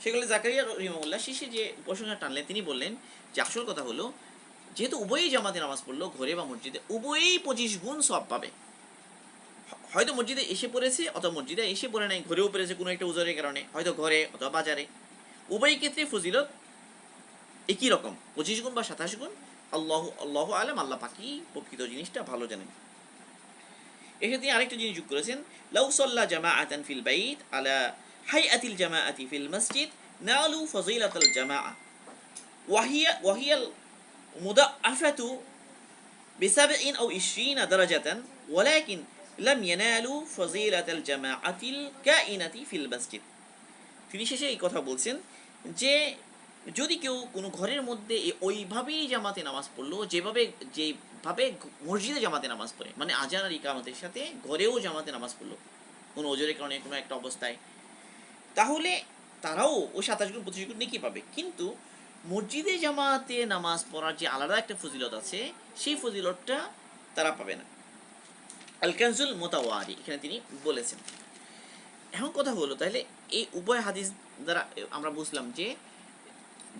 সেগুলো জাকারিয়া রাহিমাহুল্লাহ শেষে যে প্রসঙ্গ টানলেন তিনি বললেন যে আসল কথা হলো যেহেতু উভয়ই জামাতে নামাজ পড়লো ঘরে বা মসজিদে উভয়ই 25 গুণ সওয়াব পাবে। হয়তো মসজিদে এসে পড়েছে অথবা মসজিদে এসে পড়ে নাই, ঘরেও পড়েছে কোনো একটা উজরের কারণে, হয়তো ঘরে অথবা বাজারে, উভয় ক্ষেত্রে ফজিলত একই রকম 25 গুণ বা 27 গুণ। আল্লাহু আলাম, আল্লাহ পাকই প্রকৃত জিনিসটা ভালো জানেন। এক্ষেত্রে আরেকটা জিনিস যোগ করেছেন লাউ সাল্লা জামাআতান ফিল বাইত আলা হাইআতিল জামাআতি ফিল মসজিদ নালু ফজিলাতাল জামাআ ওয়াহিয়াল মুদাআফাতু বিসাবইন আও 20 দারাজাতান ওয়ালাকিন লাম ইয়ানালু ফজিলাতাল জামাআতিল কাইনাতি ফিল মসজিদ। তিনি শেষে এই কথা বলছেন যে যদি কেউ কোনো ঘরের মধ্যে ওইভাবেই জামাতে নামাজ পড়লো যেভাবে মসজিদে জামাতে নামাজ পড়ে, মানে আজান আর ইকামতের সাথে ঘরেও জামাতে নামাজ পড়লো কোনো ওজোরের কারণে কোনো একটা অবস্থায়, তাহলে তারাও ওই 27 গুণ 25 গুণ নেকি পাবে। কিন্তু মসজিদে জামাতে নামাজ পড়ার যে আলাদা একটা ফজিলত আছে, সেই ফজিলতটা তারা পাবে না। আল কানজুল মোতাওয়ারি এখানে তিনি বলেছেন। এখন কথা হলো, তাহলে এই উভয় হাদিস দ্বারা আমরা বুঝলাম যে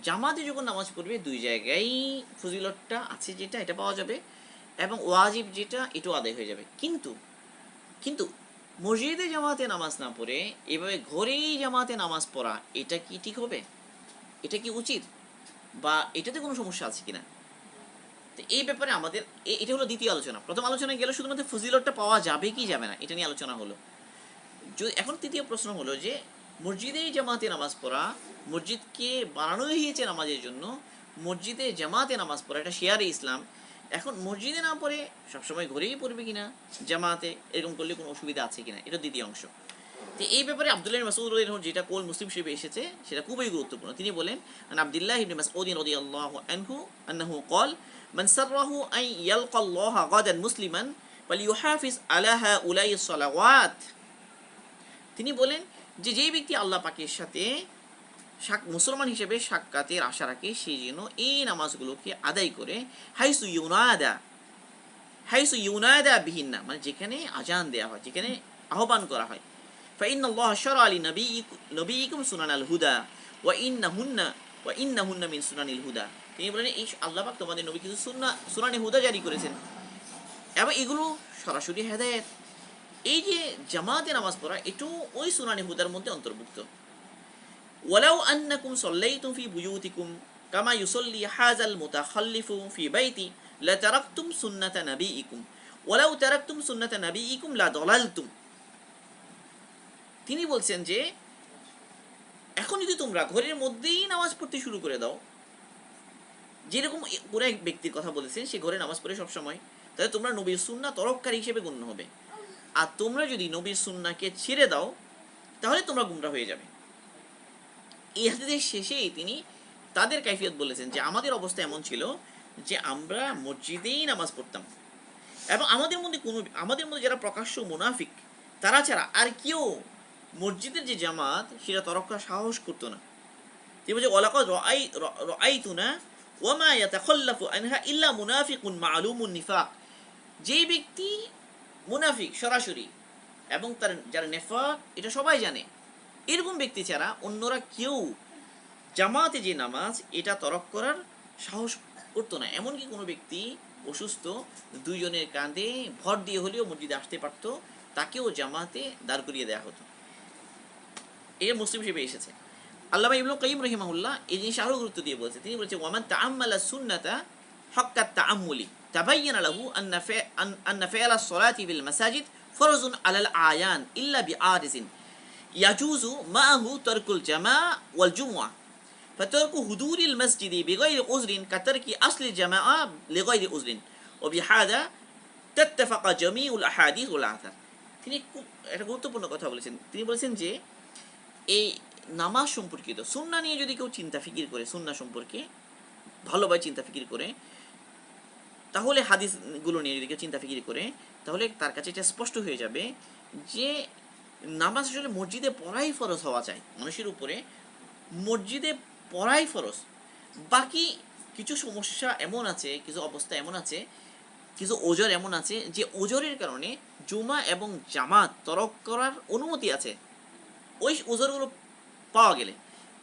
জামাতে যখন নামাজ পড়বে দুই জায়গায় ফজিলতটা আছে, যেটা এটা পাওয়া যাবে, এবং ওয়াজিব যেটা এটাও আদায় হয়ে যাবে। কিন্তু কিন্তু মসজিদে জামাতে নামাজ না পড়ে এভাবে ঘরেই জামাতে নামাজ পড়া, এটা কি ঠিক হবে? এটা কি উচিত? বা এটাতে কোনো সমস্যা আছে কিনা? তো এই ব্যাপারে আমাদের এটা হলো দ্বিতীয় আলোচনা। প্রথম আলোচনায় গেলে শুধুমাত্র ফজিলতটা পাওয়া যাবে কি যাবে না এটা নিয়ে আলোচনা হলো। এখন তৃতীয় প্রশ্ন হলো যে মসজিদেই জামাতে নামাজ পড়া, মসজিদকে বানানো হয়েছে নামাজের জন্য, মসজিদে জামাতে নামাজ পড়া এটা শিয়ারে ইসলাম। এখন মসজিদে না পড়ে সবসময় ঘরেই পড়বে কিনা জামাতে, এরকম করলে কোনো অসুবিধা আছে কিনা, এটা দ্বিতীয় অংশ। তো এই ব্যাপারে আব্দুল্লাহ ইবনে মাসউদ রাদিয়াল্লাহু যেটা কোল মুসলিম শরীফে এসেছে সেটা খুবই গুরুত্বপূর্ণ। তিনি বলেন, আব্দুল্লাহ ইবনে মাসউদ রাদিয়াল্লাহু আনহু আন্নাহু قال من سره أن يلقى الله غدا مسلما فليحافظ على هؤلاء الصلوات। তিনি বলেন যে যেই ব্যক্তি আল্লাহ পাকের সাথে মুসলমান হিসেবে সাক্ষাতের আশা রাখে, সে যেন এই নামাজগুলোকে আদায় করে, হাইসু ইউনাদা বিহিন্না, মানে যেখানে আজান দেওয়া হয়, যেখানে আহ্বান করা হয়। ফাইন্নাল্লাহ শারআ লিনাবিয়িকুম সুনানাল হুদা ওয়া ইন্নাহুন্না মিন সুনানিল হুদা। তিনি বলেন এই আল্লাহ পাক তোমাদের নবী কিছু সুনানে হুদা জারি করেছেন, এবং এগুলো সরাসরি হেদায়েত। এই যে জামাতে নামাজ পড়া, এটাও ওই সুনানে হুদার মধ্যে অন্তর্ভুক্ত। ওয়ালাউ আন্নাকুম সাল্লাইতুম ফি বুয়ুতিকুম কামা ইউসাল্লি হাযাল মুতাখাল্লিফু ফি বাইতি লাতারাকতুম সুন্নাতা নাবিয়িকুম ওয়ালাউ তারাকতুম সুন্নাতা নাবিয়িকুম লাদালালতুম। তিনি বলছেন যে এখন যদি তোমরা ঘরের মধ্যেই নামাজ পড়তে শুরু করে দাও, যেরকম পুরো এক ব্যক্তির কথা বলেছেন, সে ঘরে নামাজ পড়ে সবসময়, তাহলে তোমরা নবীর সুন্নাহ তরককারী হিসেবে গণ্য হবে। আর তোমরা যদি নবীর সুন্নাহকে ছেড়ে দাও, তাহলে তোমরা গুমরা হয়ে যাবে। এই হাদিসের শেষেই তিনি তাদের কাইফিয়ত বলেছেন যে আমাদের অবস্থা এমন ছিল যে আমরা মসজিদেই নামাজ পড়তাম, এবং আমাদের মধ্যে যারা প্রকাশ্য মুনাফিক, তারা ছাড়া আর কেউ মসজিদের যে জামাত সেটা তরক করার সাহস করতো না। তিনি বলছে ওয়ালাকাদ রাআইতুনা ওয়ামা ইয়াতাখাল্লাফু আনহা ইল্লা মুনাফিকুন মা'লুমুন নিফাক। যেই ব্যক্তি মুনাফিক সরাসরি, এবং তার যারা নেফাক এটা সবাই জানে, এরকম ব্যক্তি ছাড়া অন্যরা কেউ জামাতে যে নামাজ এটা তরক করার সাহস করতো না। এমনকি কোনো ব্যক্তি অসুস্থ, দুইজনের কাঁধে ভর দিয়ে হলেও মসজিদে আসতে পারতো, তাকেও জামাতে দাঁড় করিয়ে দেওয়া হতো। এটা মুসলিম হিসেবে এসেছে। আল্লামা ইবনুল কাইয়িম রাহিমাহুল্লাহ এই জিনিস আরও গুরুত্ব দিয়ে বলছে। তিনি বলছেন ওয়ামান তাআম্মালা সুন্নাতা হাক্কাত তাআম্মুলি তাবায়্যানা লাহু আন্না ফি'লা সলাতি বিল মাসাজিদ ফরজুন আলাল আয়ান ইল্লা বিআরিজিন ইয়াজুজু মা'হু তারকুল জামাআ ওয়াল জুমআ فترك حضور المسجد بغير عذر كترك أصل الجماعة لغير عذر وبهذا تتفق جميع الأحاديث والآثار। তিনি খুব একটা গুরুত্বপূর্ণ কথা বলেছেন। তিনি বলেছেন যে এই নামাজ সম্পর্কিত সুন্নাহ নিয়ে যদি কেউ চিন্তা ফিকির করে, সুন্নাহ সম্পর্কে ভালোভাবে চিন্তা ফিকির করে, তাহলে হাদিসগুলো নিয়ে যদি কেউ চিন্তা ফিকির করে, তাহলে তার কাছে এটা স্পষ্ট হয়ে যাবে যে নামাজ আসলে মসজিদে পড়াই ফরজ হওয়া চাই মানুষের উপরে, মসজিদে পড়াই ফরজ। বাকি কিছু সমস্যা এমন আছে, কিছু অবস্থা এমন আছে, কিছু ওজর এমন আছে যে ওজরের কারণে জুমা এবং জামাত তরক করার অনুমতি আছে ওই ওজরগুলো পাওয়া গেলে।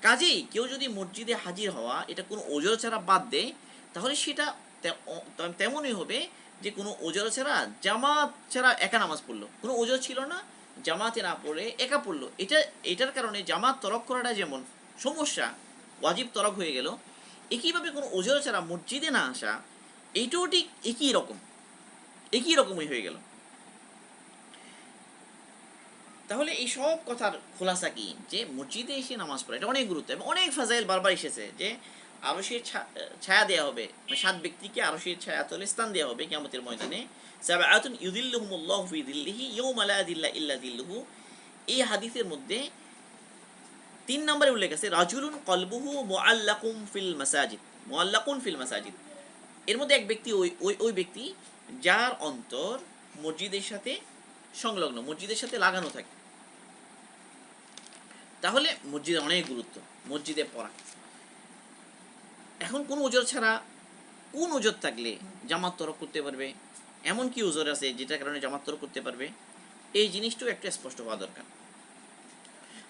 কাজেই কেউ যদি মসজিদে হাজির হওয়া এটা কোনো ওজর ছাড়া বাদ দেয়, তাহলে সেটা তেমনই হবে যে কোনো ওজর ছাড়া জামাত ছাড়া একা নামাজ পড়লো, কোনো ওজর ছিল না, জামাতে না পড়ে একা পড়লো। এটার কারণে জামাত তরক করাটা যেমন সমস্যা, ওয়াজিব তরক হয়ে গেল, একইভাবে কোনো ওজর ছাড়া মসজিদে না আসা এইটাও ঠিক একই রকমই হয়ে গেল। তাহলে এই সব কথার খোলাসা কি যে মসজিদে এসে নামাজ পড়া এটা অনেক গুরুত্ব, এবং অনেক ফাজাইল বারবার এসেছে যে আরশের ছায়া দেওয়া হবে, 7 ব্যক্তিকে আরশের ছায়াতলে স্থান দেওয়া হবে কিয়ামতের ময়দানে। সাবআতুন ইউযিল্লুহুমুল্লাহু ফি যিল্লিহি ইয়াওমা লা যিল্লা ইল্লা যিল্লুহু। এই হাদিসের মধ্যে 3 নম্বরে উল্লেখ আছে রাজুলুন কলবুহু মুআল্লাকুম ফিল মাসাজিদ, মুআল্লাকুন ফিল মাসাজিদ। এর মধ্যে এক ব্যক্তি ওই ব্যক্তি যার অন্তর মসজিদের সাথে সংলগ্ন, মসজিদের সাথে লাগানো থাকে। তাহলে মসজিদের অনেক গুরুত্ব, মসজিদে পড়া। এখন কোন ওজর ছাড়া, কোন ওজর থাকলে জামাত তরক করতে পারবে, এমন কি ওজর আছে যেটার কারণে জামাত তরক করতে পারবে, এই জিনিসটাও একটু স্পষ্ট হওয়া দরকার।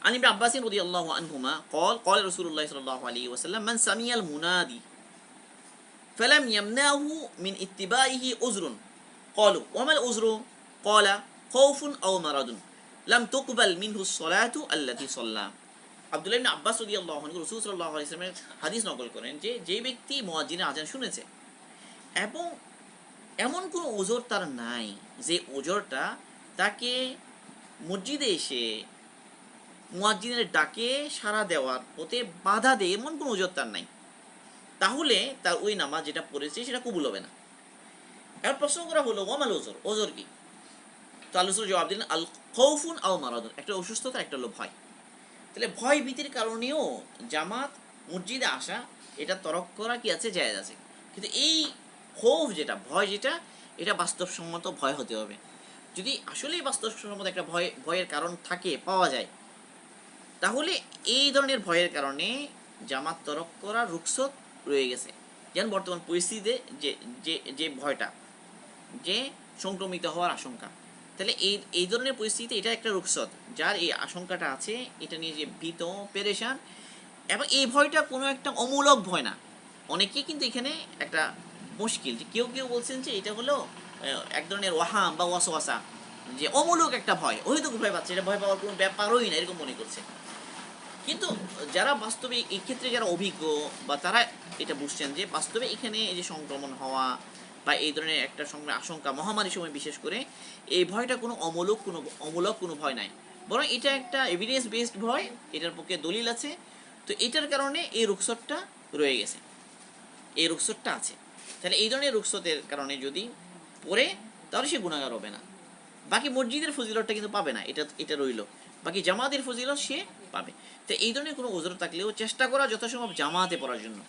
عن ابن عباس رضي الله عنهما قال قال رسول الله صلى الله عليه وسلم من سمع المنادي فلم يمنعه من اتباعه عذر قالوا وما العذر قال خوف أو مرض لم تقبل منه الصلاة التي صلى। আব্দুল্লাহ ইবনে আব্বাস রাদিয়াল্লাহু আনহু রাসূল সাল্লাল্লাহু আলাইহি ওয়াসাল্লামের হাদিস নকল করেন যে যে ব্যক্তি মুয়াজ্জিনের আযান শুনেছে এবং এমন কোনো ওজর তার নাই যে ওজরটা তাকে মসজিদে এসে মুয়াজ্জিনের ডাকে সাড়া দেওয়ার পথে বাধা দেয়, এমন কোনো ওজর তার নাই, তাহলে তার ওই নামাজ যেটা পড়েছে সেটা কবুল হবে না। এবার প্রশ্ন করা হলো ওয়ামাল ওজর, ওজর কি? তো আল্লাহ রাসূল জবাব দিলেন আল খাউফুন আও মারাদুন, একটা অসুস্থতা, একটা হলো ভয়। তাহলে ভয় ভীতির কারণেও জামাত মসজিদে আসা এটা তরক করা কি আছে, জায়েজ আছে। কিন্তু এই খৌফ যেটা, ভয় যেটা, এটা বাস্তবসম্মত ভয় হতে হবে। যদি আসলেই বাস্তবসম্মত একটা ভয়ের কারণ থাকে, পাওয়া যায়, তাহলে এই ধরনের ভয়ের কারণে জামাত তরক করার রুখসত রয়ে গেছে। যেমন বর্তমান পরিস্থিতিতে যে যে যে ভয়টা, যে সংক্রমিত হওয়ার আশঙ্কা, তাহলে এই ধরনের পরিস্থিতিতে এটা একটা রুখসত, যার এই আশঙ্কাটা আছে, এটা নিয়ে যে ভীত পেরেশান, এবং এই ভয়টা কোনো একটা অমূলক ভয় না। অনেকেই কিন্তু এখানে একটা মুশকিল, যে কেউ কেউ বলছেন যে এটা হলো এক ধরনের ওয়াহাম বা ওয়াসওয়াসা, যে অমূলক একটা ভয়, অহেতুক ভয় পাচ্ছে, এটা ভয় পাওয়ার কোনো ব্যাপারই না, এরকম মনে করছে। কিন্তু যারা বাস্তবে এই ক্ষেত্রে যারা অভিজ্ঞ বা তারা এটা বুঝছেন যে বাস্তবে এখানে এই যে সংক্রমণ হওয়া বা এই ধরনের একটা আশঙ্কা, মহামারীর সময় বিশেষ করে, এই ভয়টা কোনো অমূলক কোনো ভয় নাই, বরং এটা একটা এভিডেন্স বেসড ভয়, এটার পক্ষে দলিল আছে। তো এটার কারণে এই রুখসতটা রয়ে গেছে, এই রুখসতটা আছে। তাহলে এই ধরনের রুখসতের কারণে যদি পড়ে, তাহলে সে গুনাহগার হবে না। বাকি মসজিদের ফজিলতটা কিন্তু পাবে না, এটা রইল। বাকি জামাতের ফজিলত সে পাবে। তো এই ধরনের কোনো ওজর থাকলেও চেষ্টা করা যথাসম্ভব জামাতে পড়ার জন্য।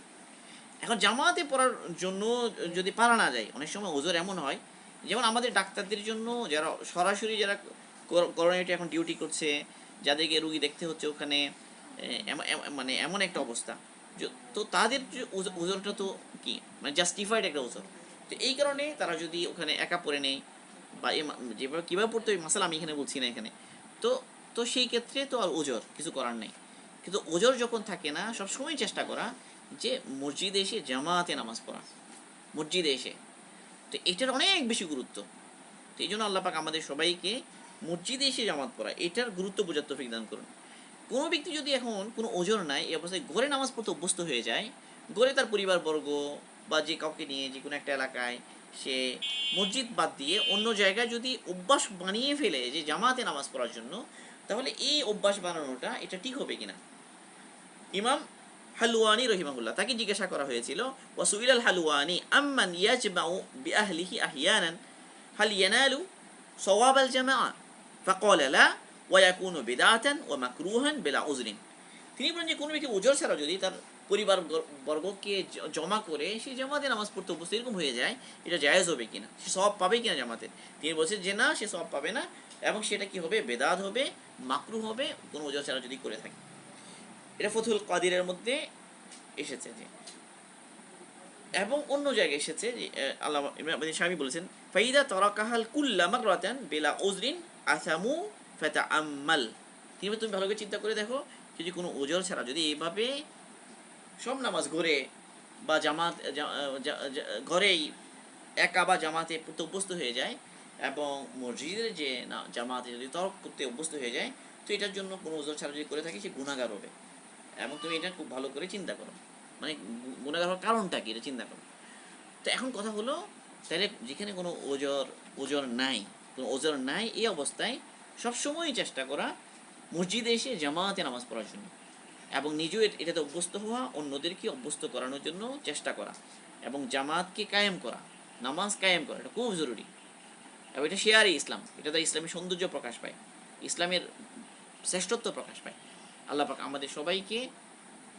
এখন জামাতে পড়ার জন্য যদি পারা না যায়, অনেক সময় ওজর এমন হয়, যেমন আমাদের ডাক্তারদের জন্য যারা সরাসরি যারা করোনাতে এখন ডিউটি করছে, যাদেরকে রুগী দেখতে হচ্ছে ওখানে, মানে এমন একটা অবস্থা, তো তাদের ওজরটা তো কি, মানে জাস্টিফাইড একটা ওজর। তো এই কারণে তারা যদি ওখানে একা পড়ে নেয় বা যেভাবে কীভাবে পড়তে হবে মাসালা আমি এখানে বলছি না এখানে, তো তো সেই ক্ষেত্রে তো আর ওজর কিছু করার নেই। কিন্তু ওজর যখন থাকে না, সবসময় চেষ্টা করা যে মসজিদে এসে জামাতে নামাজ পড়া, মসজিদে এসে, তো এটার অনেক বেশি গুরুত্ব। তো এই জন্য আল্লাহ পাক আমাদের সবাইকে মসজিদে এসে জামাত পড়া, এটার গুরুত্ব বোঝার তৌফিক দান করুন। কোনো ব্যক্তি যদি এখন কোনো ওজর নাই, এই অবস্থায় ঘরে নামাজ পড়তে অভ্যস্ত হয়ে যায়, ঘরে তার পরিবারবর্গ বা যে কাউকে নিয়ে যে কোনো একটা এলাকায় সে মসজিদ বাদ দিয়ে অন্য জায়গায় যদি অভ্যাস বানিয়ে ফেলে যে জামাতে নামাজ পড়ার জন্য, তাহলে এই অভ্যাস বানানোটা এটা ঠিক হবে কিনা। ইমাম হালওয়ানি রহিমাহুল্লাহ, তাকে জিজ্ঞাসা করা হয়েছিল ওয়াসুইল আল হালওয়ানি আম্মান ইয়াজমাউ বিআহলিহি আহিয়ানান হাল ইয়ানালু সওয়াব আল জামাআ ফাকালা লা ওয়া ইয়াকুনু বিদআতান ওয়া মাকরুহান বিলা উযরিন। তিনি বলেন যে কোনো ব্যক্তি ওজর ছাড়া যদি তার পরিবার বর্গকে জমা করে সেই জামাতে নামাজ পড়তে অভ্যস্ত এরকম হয়ে যায়, এটা জায়েজ হবে কিনা, সে সওয়াব পাবে কিনা জামাতে। তিনি বলছেন যে না, সে সওয়াব পাবে না, এবং সেটা কি হবে, বেদাত হবে, মাকরুহ হবে কোনো ওজর ছাড়া যদি করে থাকে। এটা ফতুল কাদিরের মধ্যে এসেছে যে, এবং অন্য জায়গায় এসেছে যে আল্লাহ ইবনে শামি বলেছেন ফাইদা তারাকাহাল কুল্লা মাকরাতান বিলা উযরিন আসামু ফাতাআম্মাল। তুমি ভালো করে চিন্তা করে দেখো, যদি কোনো ওজর ছাড়া যদি এইভাবে সব নামাজ ঘরে বা জামাত ঘরেই একা বা জামাতে পড়তে অভ্যস্ত হয়ে যায়, এবং মসজিদের যে জামাতে যদি তরক করতে অভ্যস্ত হয়ে যায়, তো এটার জন্য কোনো ওজর ছাড়া যদি করে থাকে সে গুনাহগার হবে। এবং তুমি এটা খুব ভালো করে চিন্তা করো, মানে গুনাহগার হওয়ার কারণটা কি এটা চিন্তা করো। তো এখন কথা হলো, তাহলে যেখানে কোনো ওজর নাই, এই অবস্থায় সবসময় চেষ্টা করা মসজিদে এসে জামাতে নামাজ পড়ার জন্য, এবং নিজেও এটাতে অভ্যস্ত হওয়া, অন্যদেরকে অভ্যস্ত করানোর জন্য চেষ্টা করা, এবং জামাতকে কায়েম করা, নামাজ কায়েম করা, এটা খুব জরুরি। এবং এটা শেয়ারই ইসলাম, এটা তো ইসলামের সৌন্দর্য প্রকাশ পায়, ইসলামের শ্রেষ্ঠত্ব প্রকাশ পায়। আল্লাহ পাক আমাদের সবাইকে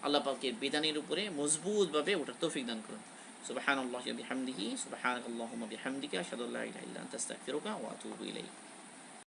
আল্লাহ পাকের বিধানের উপরে মজবুতভাবে ওঠার তৌফিক দান করুন। সুবহানাল্লাহি ওয়া বিহামদিহি সুবহানাকাল্লাহুম্মা বিহামদিকা আশহাদু আল্লা ইলাহা ইল্লা আনতা আস্তাগফিরুকা ওয়া আতুবু ইলাইক।